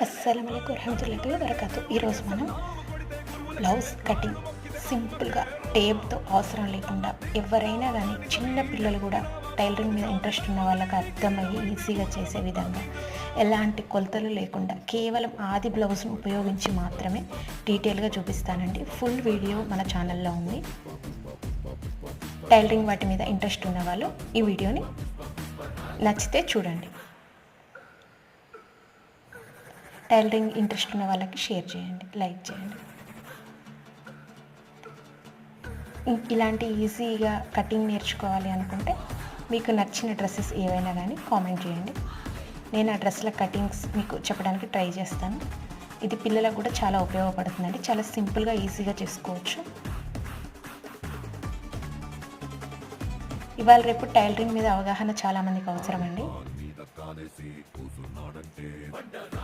అస్సలం వరహమతుల్లాహి వబరకాతు. ఈరోజు మనం బ్లౌజ్ కటింగ్ సింపుల్గా టేప్తో అవసరం లేకుండా ఎవరైనా కానీ చిన్న పిల్లలు కూడా టైలరింగ్ మీద ఇంట్రెస్ట్ ఉన్న వాళ్ళకి అర్థమయ్యి ఈజీగా చేసే విధంగా ఎలాంటి కొలతలు లేకుండా కేవలం ఆది బ్లౌజ్ను ఉపయోగించి మాత్రమే డీటెయిల్గా చూపిస్తానండి. ఫుల్ వీడియో మన ఛానల్లో ఉంది. టైలరింగ్ వాటి మీద ఇంట్రెస్ట్ ఉన్న వాళ్ళు ఈ వీడియోని నచ్చితే చూడండి. టైలరింగ్ ఇంట్రెస్ట్ ఉన్న వాళ్ళకి షేర్ చేయండి, లైక్ చేయండి. ఇలాంటి ఈజీగా కటింగ్ నేర్చుకోవాలి అనుకుంటే మీకు నచ్చిన డ్రెస్సెస్ ఏవైనా కానీ కామెంట్ చేయండి. నేను ఆ డ్రెస్ల కటింగ్స్ మీకు చెప్పడానికి ట్రై చేస్తాను. ఇది పిల్లలకు కూడా చాలా ఉపయోగపడుతుందండి. చాలా సింపుల్గా ఈజీగా చేసుకోవచ్చు. ఇవాళ రేపు టైలరింగ్ మీద అవగాహన చాలామందికి అవసరం అండి.